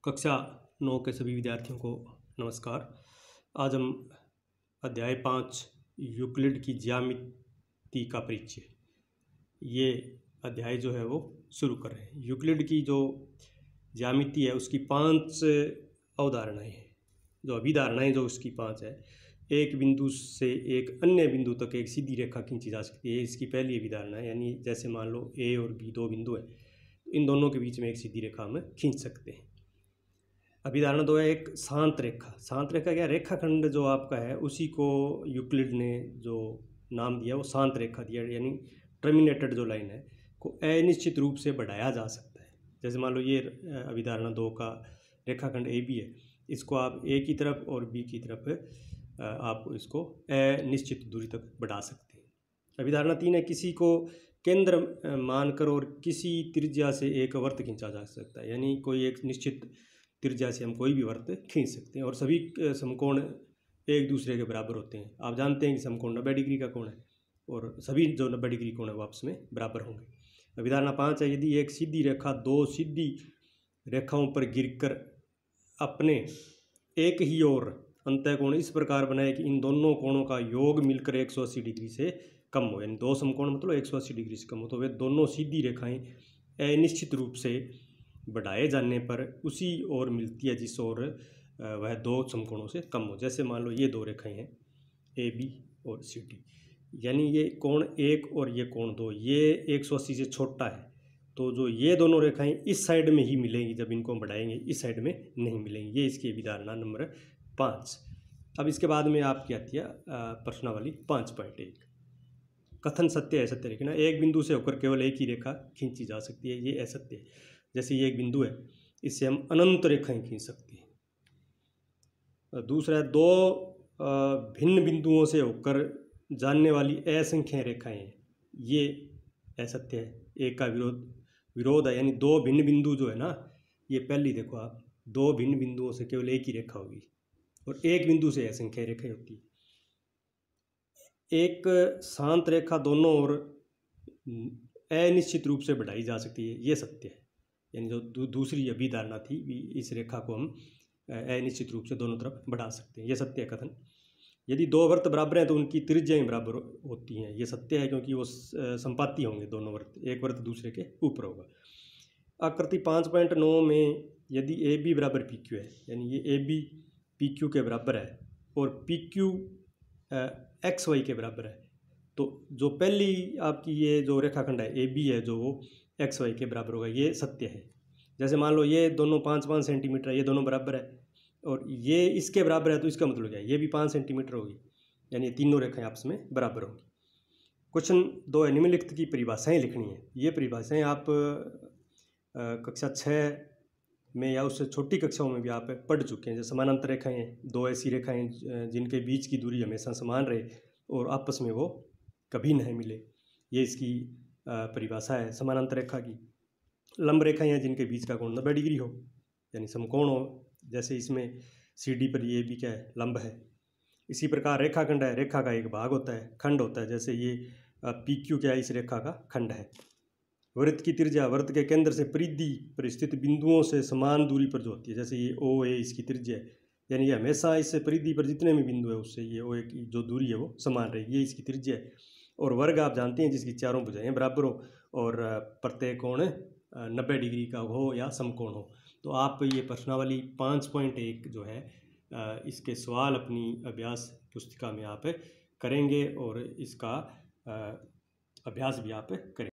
कक्षा 9 के सभी विद्यार्थियों को नमस्कार। आज हम अध्याय 5 यूक्लिड की ज्यामिति का परिचय ये अध्याय जो है वो शुरू कर रहे हैं। यूक्लिड की जो ज्यामिति है उसकी 5 अवधारणाएं हैं। जो अभिधारणाएं जो उसकी 5 है, एक बिंदु से एक अन्य बिंदु तक एक सीधी रेखा खींची जा सकती है। इसकी पहली अभिधारणा है, यानी जैसे मान लो ए और बी दो बिंदु है, इन दोनों के बीच में एक सीधी रेखा हम खींच सकते हैं। अभिधारणा 2 है एक शांत रेखा। शांत रेखा क्या, रेखाखंड जो आपका है उसी को यूक्लिड ने जो नाम दिया वो शांत रेखा दिया, यानी टर्मिनेटेड जो लाइन है को अनिश्चित रूप से बढ़ाया जा सकता है। जैसे मान लो ये अभिधारणा 2 का रेखाखंड ए बी है, इसको आप ए की तरफ और बी की तरफ आप इसको अनिश्चित दूरी तक बढ़ा सकते हैं। अभिधारणा 3 है किसी को केंद्र मानकर और किसी त्रिज्या से एक वृत्त खींचा जा सकता है, यानी कोई एक निश्चित त्रिज्या से हम कोई भी वृत्त खींच सकते हैं और सभी समकोण एक दूसरे के बराबर होते हैं। आप जानते हैं कि समकोण 90 डिग्री का कोण है और सभी जो 90 डिग्री कोण है वो आपस में बराबर होंगे। अभिधारणा 5 है यदि एक सीधी रेखा दो सीधी रेखाओं पर गिरकर अपने एक ही ओर अंतःकोण इस प्रकार बनाए कि इन दोनों कोणों का योग मिलकर 180 डिग्री से कम हो, यानी दो समकोण मतलब 180 डिग्री से कम हो, तो वे दोनों सीधी रेखाएं अनिश्चित रूप से बढ़ाए जाने पर उसी ओर मिलती है जिस ओर वह दो समकोणों से कम हो। जैसे मान लो ये दो रेखाएं हैं ए बी और सी डी, यानी ये कोण 1 और ये कोण 2, ये 180 से छोटा है, तो जो ये दोनों रेखाएं इस साइड में ही मिलेंगी, जब इनको हम बढ़ाएंगे इस साइड में नहीं मिलेंगी। ये इसकी अभिधारणा नंबर 5। अब इसके बाद में आपकी आती है प्रश्नावली 5.1, कथन सत्य है असत्य लिखना। एक बिंदु से होकर केवल एक ही रेखा खींची जा सकती है, ये असत्य है। जैसे ये एक बिंदु है, इससे हम अनंत रेखाएं खींच सकते हैं। दूसरा है दो भिन्न बिंदुओं से होकर जानने वाली असंख्य रेखाएं हैं, ये असत्य है। एक का विरोध है, यानी दो भिन्न बिंदु जो है ना, ये पहली देखो आप, दो भिन्न बिंदुओं से केवल एक ही रेखा होगी और एक बिंदु से असंख्य रेखाएं होती है। एक शांत रेखा दोनों ओर अनिश्चित रूप से बढ़ाई जा सकती है, ये सत्य है। यानी जो दूसरी अभिधारणा थी, इस रेखा को हम अनिश्चित रूप से दोनों तरफ बढ़ा सकते हैं, ये सत्य है कथन। यदि दो वृत्त बराबर हैं तो उनकी त्रिज्याएं बराबर होती हैं, ये सत्य है, क्योंकि वो संपाती होंगे दोनों वृत्त, एक वृत्त दूसरे के ऊपर होगा। आकृति 5.9 में यदि ए बी बराबर पी क्यू है, यानी ये ए बी पी क्यू के बराबर है और पी क्यू एक्स वाई के बराबर है, तो जो पहली आपकी ये जो रेखाखंड है ए बी है जो वो एक्स वाई के बराबर होगा, ये सत्य है। जैसे मान लो ये दोनों 5-5 सेंटीमीटर है, ये दोनों बराबर है और ये इसके बराबर है, तो इसका मतलब क्या है, ये भी 5 सेंटीमीटर होगी, यानी तीनों रेखाएं आपस में बराबर होंगी। क्वेश्चन 2 है निम्नलिखित की परिभाषाएं लिखनी है। ये परिभाषाएं आप कक्षा 6 में या उससे छोटी कक्षाओं में भी आप पढ़ चुके हैं। जैसे समानांतर रेखाएं, दो ऐसी रेखाएं जिनके बीच की दूरी हमेशा समान रहे और आपस में वो कभी नहीं मिले, ये इसकी परिभाषा है समानांतर रेखा की। लंब रेखाएं हैं जिनके बीच का कोण 90 डिग्री हो, यानी समकोण हो, जैसे इसमें सी डी पर ये भी क्या है, लंब है। इसी प्रकार रेखाखंड है, रेखा का एक भाग होता है, खंड होता है, जैसे ये पी क्यू क्या है, इस रेखा का खंड है। वृत्त की त्रिज्या वृत्त के केंद्र से परिधि पर स्थित बिंदुओं से समान दूरी पर जो होती है, जैसे ये ओ ए इसकी त्रिज्या है, यानी ये हमेशा इससे परिधि पर जितने भी बिंदु है उससे ये ओ ए की जो दूरी है वो समान रहेगी, ये इसकी त्रिज्या है। और वर्ग आप जानते हैं जिसकी चारों भुजाएं बराबर हो और प्रत्येक कोण 90 डिग्री का हो या समकोण हो। तो आप ये प्रश्नावली 5.1 जो है इसके सवाल अपनी अभ्यास पुस्तिका में आप करेंगे और इसका अभ्यास भी आप करेंगे।